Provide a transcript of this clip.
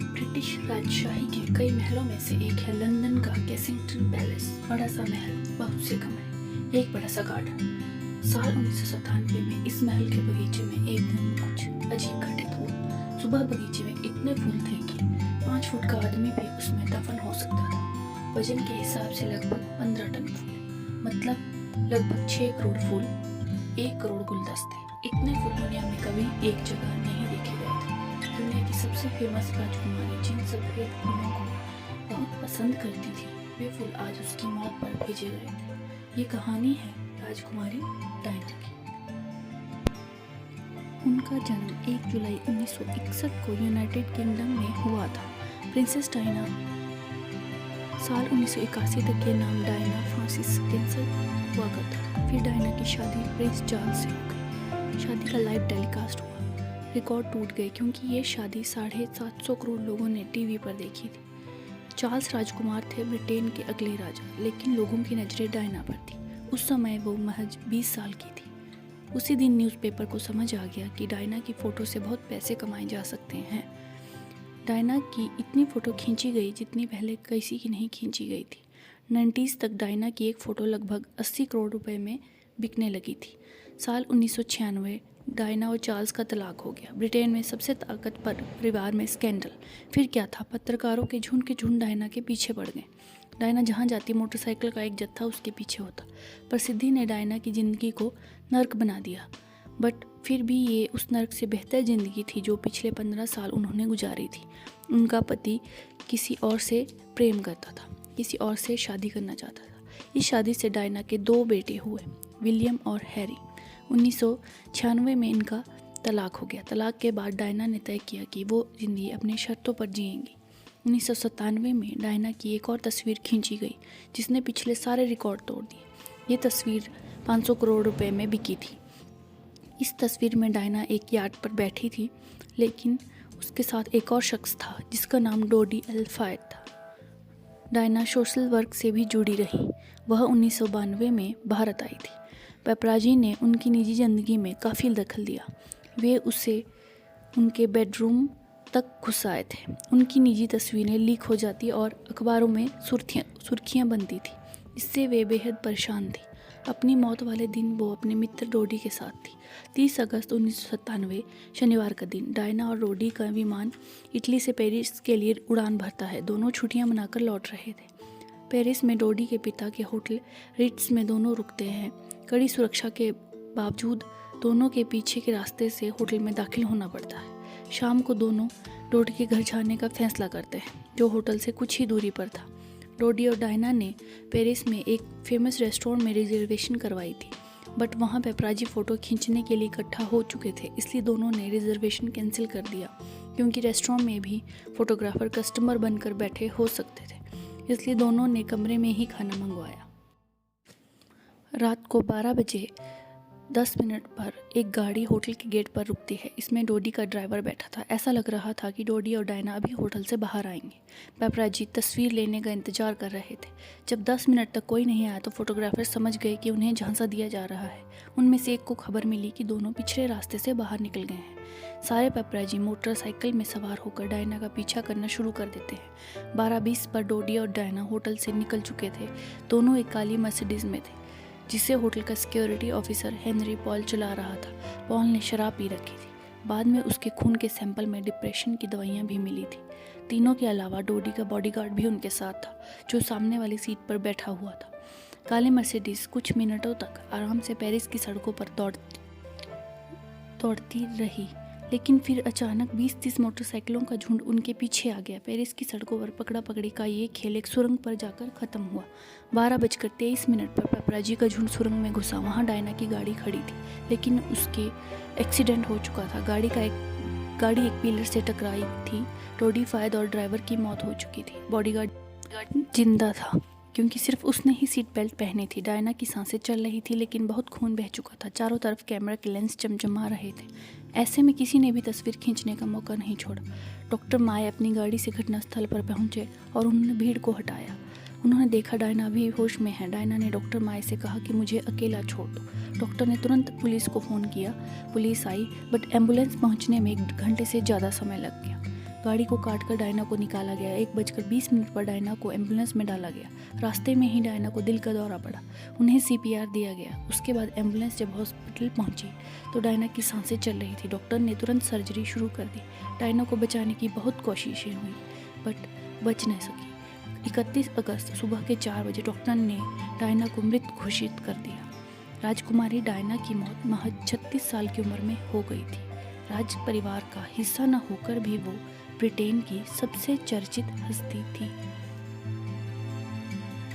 British राजशाही के कई महलों में से एक है लंदन का केसिंगटन पैलेस। बड़ा सा महल, बहुत से कमरे, एक बड़ा सा गार्डन। साल 1997 में इस महल के बगीचे में एक दिन कुछ अजीब घटित हुआ। सुबह बगीचे में इतने फूल थे कि 5 फुट का आदमी भी उसमें दफन हो सकता था। वजन के हिसाब से लगभग 15 टन फूल, मतलब लगभग 6 करोड़ फूल, 1 करोड़ गुलदस्ते। इतने फूल दुनिया में कभी एक जगह नहीं देखे गए थे। दुनिया की सबसे फेमस राजकुमारी जिन सफेद फूलों को बहुत पसंद करती थी, वे फूल आज उसकी मौत पर भेजे गए थे। ये कहानी है राजकुमारी डायना की। उनका जन्म 1 जुलाई 1961 को यूनाइटेड किंगडम में हुआ था। प्रिंसेस डायना साल 1981 तक ये नाम डायना फ्रांसिस स्पेंसर हुआ करता था। फिर डायना की शादी प्रिंस चार्ल्स से हो गई। शादी का लाइव टेलीकास्ट हुआ। रिकॉर्ड टूट गए क्योंकि ये शादी 750 करोड़ लोगों ने टीवी पर देखी थी। चार्ल्स राजकुमार थे ब्रिटेन के अगले राजा, लेकिन लोगों की नज़रें डायना पर थी। उस समय वो महज 20 साल की थी। उसी दिन न्यूज़पेपर को समझ आ गया कि डायना की फ़ोटो से बहुत पैसे कमाए जा सकते हैं। डायना की इतनी फ़ोटो खींची गई जितनी पहले किसी की नहीं खींची गई थी। 90s तक डायना की एक फ़ोटो लगभग 80 करोड़ रुपए में बिकने लगी थी। साल 1996 डायना और चार्ल्स का तलाक हो गया। ब्रिटेन में सबसे ताकतवर परिवार में स्कैंडल। फिर क्या था, पत्रकारों के झुंड डायना के पीछे पड़ गए। डायना जहाँ जाती मोटरसाइकिल का एक जत्था उसके पीछे होता। प्रसिद्धि ने डायना की ज़िंदगी को नर्क बना दिया, बट फिर भी ये उस नर्क से बेहतर ज़िंदगी थी जो पिछले 15 साल उन्होंने गुजारी थी। उनका पति किसी और से प्रेम करता था, किसी और से शादी करना चाहता था। इस शादी से डायना के 2 बेटे हुए, विलियम और हैरी। 1996 में इनका तलाक हो गया। तलाक के बाद डायना ने तय किया कि वो ज़िंदगी अपनी शर्तों पर जिएंगी। 1997 में डायना की एक और तस्वीर खींची गई जिसने पिछले सारे रिकॉर्ड तोड़ दिए। ये तस्वीर 500 करोड़ रुपए में बिकी थी। इस तस्वीर में डायना एक याट पर बैठी थी, लेकिन उसके साथ एक और शख्स था जिसका नाम डोडी एल-फायद था। डायना सोशल वर्क से भी जुड़ी रही। वह 1992 में भारत आई थी। पेपराजी ने उनकी निजी ज़िंदगी में काफ़ी दखल दिया। वे उसे उनके बेडरूम तक घुस आए थे। उनकी निजी तस्वीरें लीक हो जाती और अखबारों में सुर्खियाँ बनती थी। इससे वे बेहद परेशान थी। अपनी मौत वाले दिन वो अपने मित्र डोडी के साथ थी। 30 अगस्त 1997 शनिवार का दिन। डायना और डोडी का विमान इटली से पेरिस के लिए उड़ान भरता है। दोनों छुट्टियां मनाकर लौट रहे थे। पेरिस में डोडी के पिता के होटल रिट्स में दोनों रुकते हैं। कड़ी सुरक्षा के बावजूद दोनों के पीछे के रास्ते से होटल में दाखिल होना पड़ता है। शाम को दोनों डोडी के घर जाने का फैसला करते हैं, जो होटल से कुछ ही दूरी पर था। डोडी और डायना ने पेरिस में एक फेमस रेस्टोरेंट में रिजर्वेशन करवाई थी, बट वहाँ पेपराजी फ़ोटो खींचने के लिए इकट्ठा हो चुके थे, इसलिए दोनों ने रिजर्वेशन कैंसिल कर दिया क्योंकि रेस्टोरेंट में भी फोटोग्राफर कस्टमर बनकर बैठे हो सकते थे। इसलिए दोनों ने कमरे में ही खाना मंगवाया। रात को 12 बजे 10 मिनट पर एक गाड़ी होटल के गेट पर रुकती है। इसमें डोडी का ड्राइवर बैठा था। ऐसा लग रहा था कि डोडी और डायना अभी होटल से बाहर आएंगे। पेपराजी तस्वीर लेने का इंतजार कर रहे थे। जब 10 मिनट तक कोई नहीं आया तो फोटोग्राफर समझ गए कि उन्हें झांसा दिया जा रहा है। उनमें से एक को खबर मिली कि दोनों पिछले रास्ते से बाहर निकल गए हैं। सारे पेपराजी मोटरसाइकिल में सवार होकर डायना का पीछा करना शुरू कर देते हैं। 12:20 पर डोडी और डायना होटल से निकल चुके थे। दोनों एक काली मर्सिडीज में थे, जिसे होटल का सिक्योरिटी ऑफिसर हेनरी पॉल चला रहा था। पॉल ने शराब पी रखी थी। बाद में उसके खून के सैंपल में डिप्रेशन की दवाइयाँ भी मिली थी। तीनों के अलावा डोडी का बॉडीगार्ड भी उनके साथ था, जो सामने वाली सीट पर बैठा हुआ था। काली मर्सिडीज कुछ मिनटों तक आराम से पेरिस की सड़कों पर दौड़ती रही, लेकिन फिर अचानक 20-30 मोटरसाइकिलों का झुंड उनके पीछे आ गया। पेरिस की सड़कों पर पकड़ा पकड़ी का ये खेल एक सुरंग पर जाकर खत्म हुआ। 12:23 पर पेपराजी का झुंड सुरंग में घुसा। वहाँ डायना की गाड़ी खड़ी थी, लेकिन उसके एक्सीडेंट हो चुका था। गाड़ी एक पिलर से टकराई थी। डोडी फायद और ड्राइवर की मौत हो चुकी थी। बॉडीगार्ड जिंदा था क्योंकि सिर्फ उसने ही सीट बेल्ट पहनी थी। डायना की सांसें चल रही थी, लेकिन बहुत खून बह चुका था। चारों तरफ कैमरा के लेंस चमचमा रहे थे। ऐसे में किसी ने भी तस्वीर खींचने का मौका नहीं छोड़ा। डॉक्टर माय अपनी गाड़ी से घटनास्थल पर पहुंचे और उन्होंने भीड़ को हटाया। उन्होंने देखा डायना अभी होश में है। डायना ने डॉक्टर माए से कहा कि मुझे अकेला छोड़ दो। डॉक्टर ने तुरंत पुलिस को फ़ोन किया। पुलिस आई, बट एम्बुलेंस पहुंचने में 1 घंटे से ज़्यादा समय लग गया। गाड़ी को काटकर डायना को निकाला गया। 1:20 पर डायना को एम्बुलेंस में डाला गया। रास्ते में ही डायना को दिल का दौरा पड़ा। उन्हें CPR दिया गया। उसके बाद एम्बुलेंस जब हॉस्पिटल पहुंची तो डायना की सांसें चल रही थी। डॉक्टर ने तुरंत सर्जरी शुरू कर दी। डायना को बचाने की बहुत कोशिशें हुई, बट बच नहीं सकी। 31 अगस्त सुबह के 4 बजे डॉक्टर ने डायना को मृत घोषित कर दिया। राजकुमारी डायना की मौत महज 36 साल की उम्र में हो गई थी। राज परिवार का हिस्सा न होकर भी वो ब्रिटेन की सबसे चर्चित हस्ती थी।